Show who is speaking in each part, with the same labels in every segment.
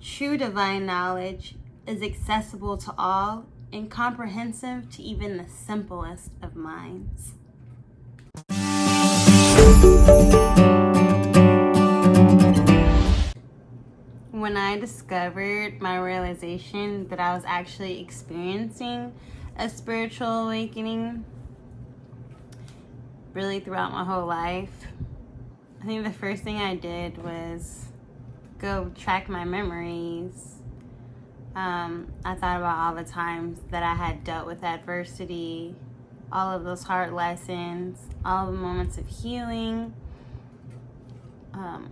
Speaker 1: True divine knowledge is accessible to all and comprehensive to even the simplest of minds. When I discovered my realization that I was actually experiencing a spiritual awakening, really throughout my whole life, I think the first thing I did was go track my memories. I thought about all the times that I had dealt with adversity, all of those hard lessons, all the moments of healing,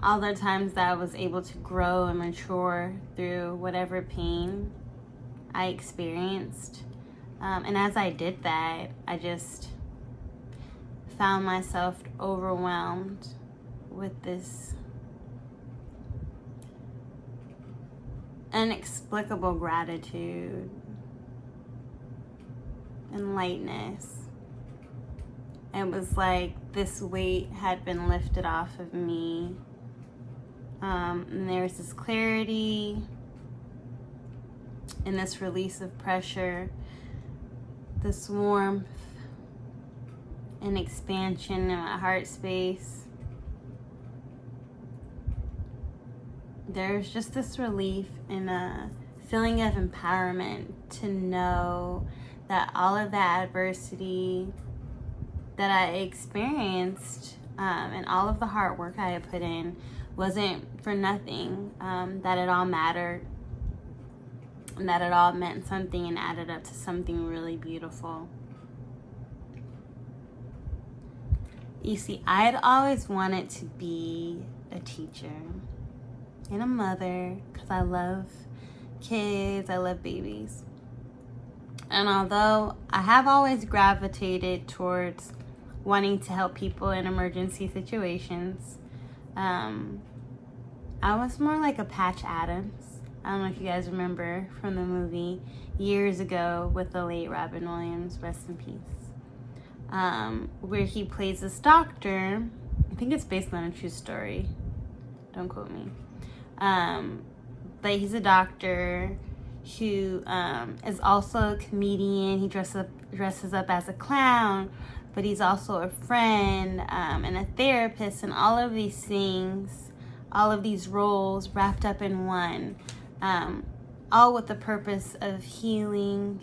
Speaker 1: all the times that I was able to grow and mature through whatever pain I experienced. And as I did that, I just found myself overwhelmed with this inexplicable gratitude and lightness. It was like this weight had been lifted off of me. And there's this clarity and this release of pressure, this warmth and expansion in my heart space. There's just this relief and a feeling of empowerment to know that all of that adversity that I experienced and all of the hard work I had put in wasn't for nothing, that it all mattered, and that it all meant something and added up to something really beautiful. You see, I had always wanted to be a teacher and a mother because I love kids, I love babies. And although I have always gravitated towards wanting to help people in emergency situations, I was more like a Patch Adams. I don't know if you guys remember from the movie years ago with the late Robin Williams, rest in peace, where he plays this doctor. I think it's based on a true story. Don't quote me. But he's a doctor who is also a comedian. He dresses up as a clown, but he's also a friend and a therapist, and all of these things, all of these roles wrapped up in one, all with the purpose of healing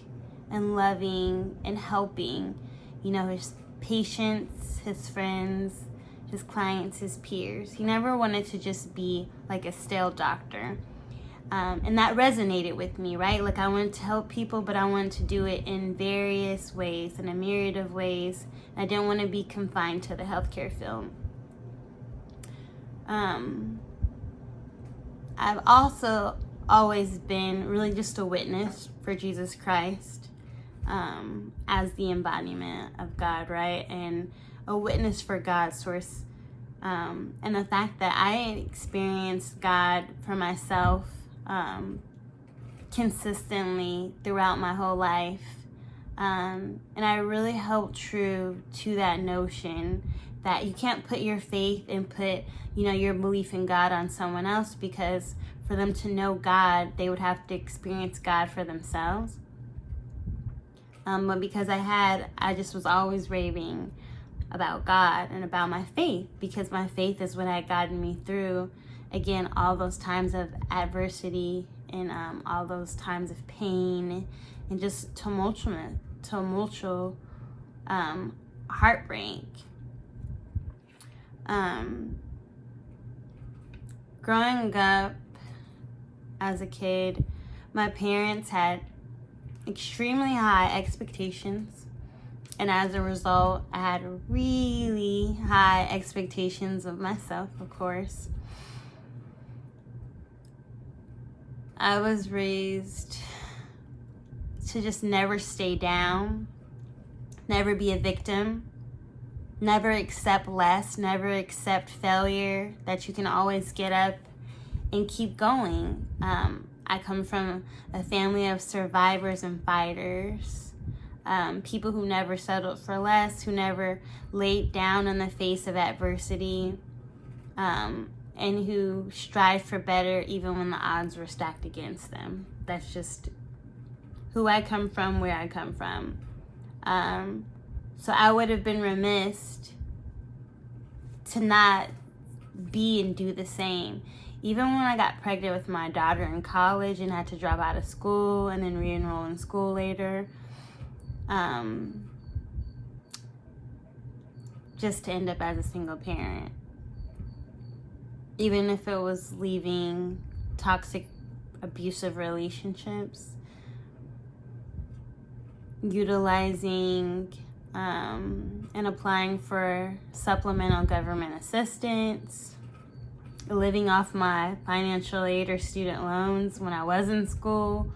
Speaker 1: and loving and helping, his patients, his friends, his clients, his peers. He never wanted to just be like a stale doctor. And that resonated with me, right? Like, I wanted to help people, but I wanted to do it in various ways, in a myriad of ways. I didn't want to be confined to the healthcare field. I've also always been really just a witness for Jesus Christ, as the embodiment of God, right? And a witness for God's source. And the fact that I experienced God for myself consistently throughout my whole life. And I really held true to that notion that you can't put your faith and put, your belief in God on someone else, because for them to know God, they would have to experience God for themselves. But because I just was always raving about God and about my faith, because my faith is what had gotten me through, again, all those times of adversity and all those times of pain and just tumultual heartbreak. Growing up as a kid, my parents had extremely high expectations, and as a result, I had really high expectations of myself, of course. I was raised to just never stay down, never be a victim, never accept less, never accept failure, that you can always get up and keep going. I come from a family of survivors and fighters, people who never settled for less, who never laid down in the face of adversity. And and who strive for better even when the odds were stacked against them. That's just who I come from, where I come from. So I would have been remiss to not be and do the same. Even when I got pregnant with my daughter in college and had to drop out of school and then re-enroll in school later, just to end up as a single parent. Even if it was leaving toxic, abusive relationships, utilizing and applying for supplemental government assistance, living off my financial aid or student loans when I was in school,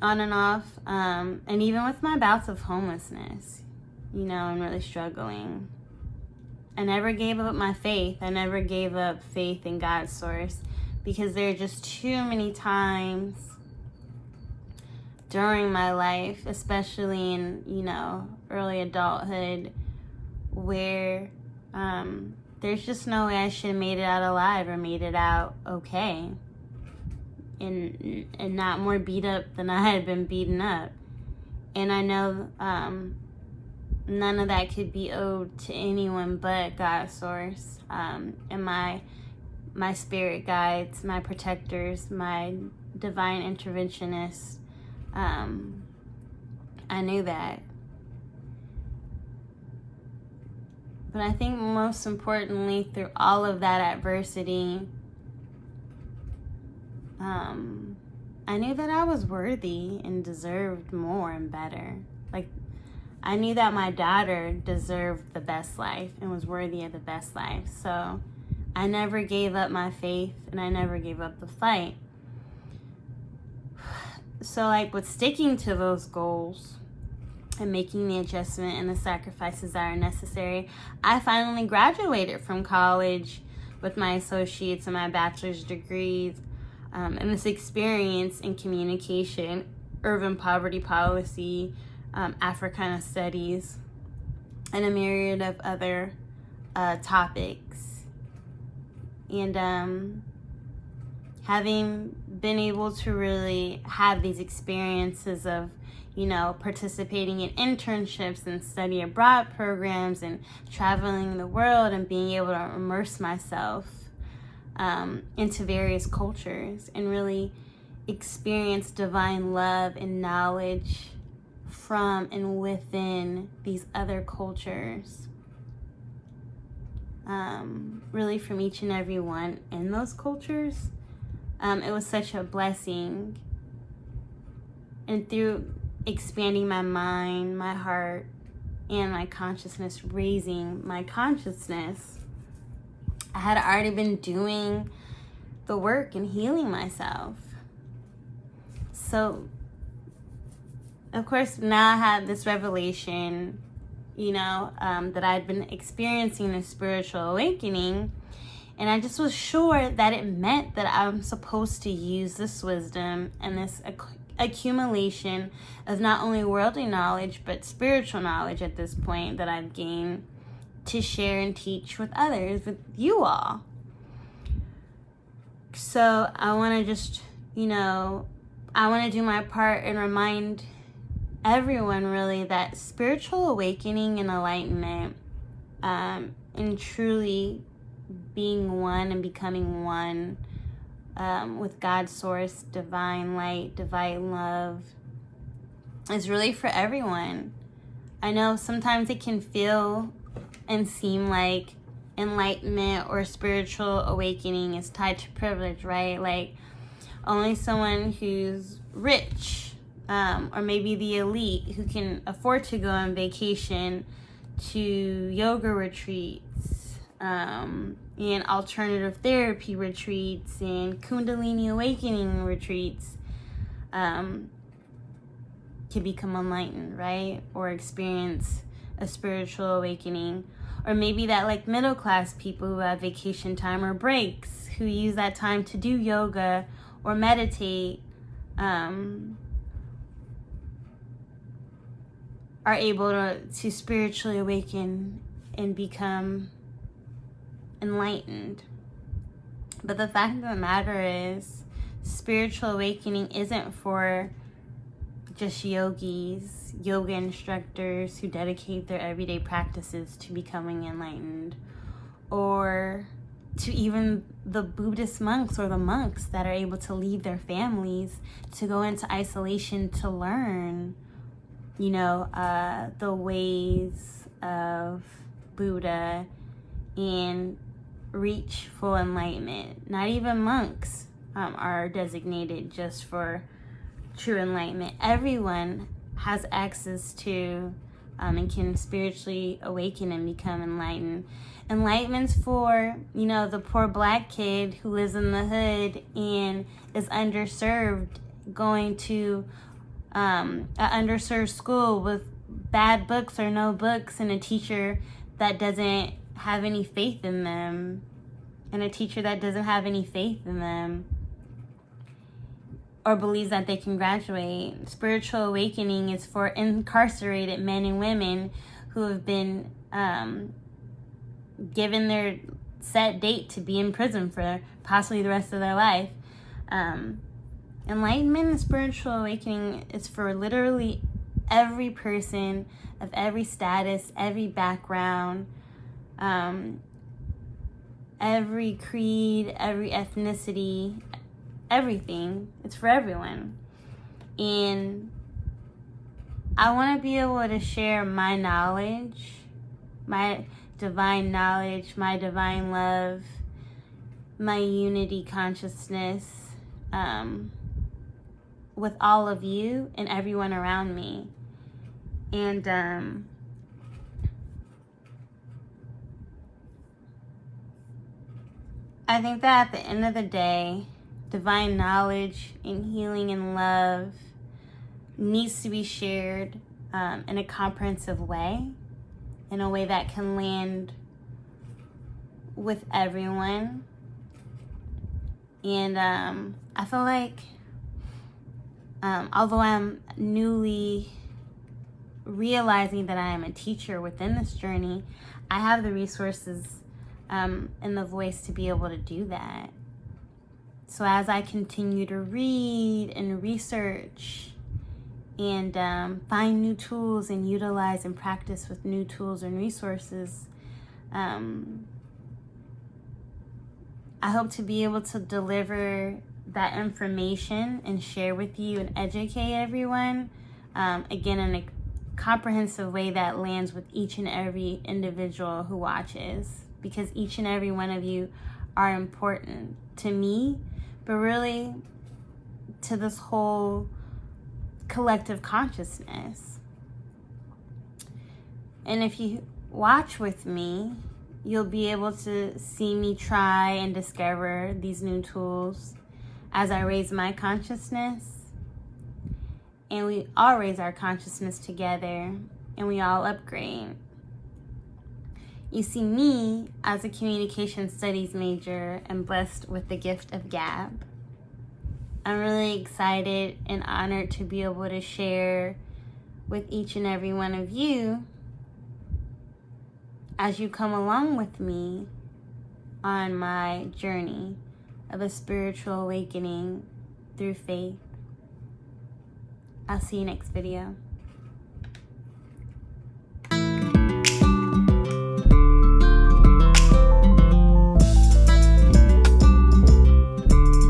Speaker 1: on and off, and even with my bouts of homelessness, and really struggling. I never gave up my faith. I never gave up faith in God's source, because there are just too many times during my life, especially in, early adulthood, where there's just no way I should have made it out alive or made it out okay. And not more beat up than I had been beaten up. And I know none of that could be owed to anyone but God's source, and my spirit guides, my protectors, my divine interventionists. I knew that. But I think most importantly, through all of that adversity, I knew that I was worthy and deserved more and better. Like, I knew that my daughter deserved the best life and was worthy of the best life. So I never gave up my faith, and I never gave up the fight. So, with sticking to those goals and making the adjustment and the sacrifices that are necessary, I finally graduated from college with my associates and my bachelor's degrees, and this experience in communication, urban poverty policy, Africana studies, and a myriad of other topics. And having been able to really have these experiences of, participating in internships and study abroad programs and traveling the world and being able to immerse myself into various cultures and really experience divine love and knowledge from and within these other cultures. Really from each and every one in those cultures. It was such a blessing. And through expanding my mind, my heart, and my consciousness, raising my consciousness, I had already been doing the work and healing myself. So, of course, now I had this revelation, that I'd been experiencing a spiritual awakening. And I just was sure that it meant that I'm supposed to use this wisdom and this accumulation of not only worldly knowledge, but spiritual knowledge at this point that I've gained to share and teach with others, with you all. So I want to just, I want to do my part and remind everyone really that spiritual awakening and enlightenment, and truly being one and becoming one with God's source, divine light, divine love, is really for everyone. I know sometimes it can feel and seem like enlightenment or spiritual awakening is tied to privilege, right? Like only someone who's rich, or maybe the elite who can afford to go on vacation to yoga retreats, and alternative therapy retreats and Kundalini awakening retreats, can become enlightened, right? Or experience a spiritual awakening. Or maybe that middle class people who have vacation time or breaks, who use that time to do yoga or meditate, are able to spiritually awaken and become enlightened. But the fact of the matter is, spiritual awakening isn't for just yogis, yoga instructors who dedicate their everyday practices to becoming enlightened, or to even the Buddhist monks or the monks that are able to leave their families to go into isolation to learn, the ways of Buddha and reach full enlightenment. Not even monks are designated just for true enlightenment. Everyone has access to and can spiritually awaken and become enlightened. Enlightenment's for, the poor black kid who lives in the hood and is underserved, going to an underserved school with bad books or no books, and a teacher that doesn't have any faith in them, or believes that they can graduate. Spiritual awakening is for incarcerated men and women who have been given their set date to be in prison for possibly the rest of their life. Enlightenment and spiritual awakening is for literally every person of every status, every background, every creed, every ethnicity, everything. It's for everyone. And I want to be able to share my knowledge, my divine knowledge, my divine love, my unity consciousness, with all of you and everyone around me. And I think that at the end of the day, divine knowledge and healing and love needs to be shared in a comprehensive way, in a way that can land with everyone. And I feel like, although I'm newly realizing that I am a teacher within this journey, I have the resources and the voice to be able to do that. So as I continue to read and research and find new tools and utilize and practice with new tools and resources, I hope to be able to deliver that information and share with you and educate everyone, again, in a comprehensive way that lands with each and every individual who watches, because each and every one of you are important to me, but really to this whole collective consciousness. And if you watch with me, you'll be able to see me try and discover these new tools as I raise my consciousness. And we all raise our consciousness together, and we all upgrade. You see, me as a communication studies major and blessed with the gift of gab, I'm really excited and honored to be able to share with each and every one of you as you come along with me on my journey of a spiritual awakening through faith. I'll see you next video.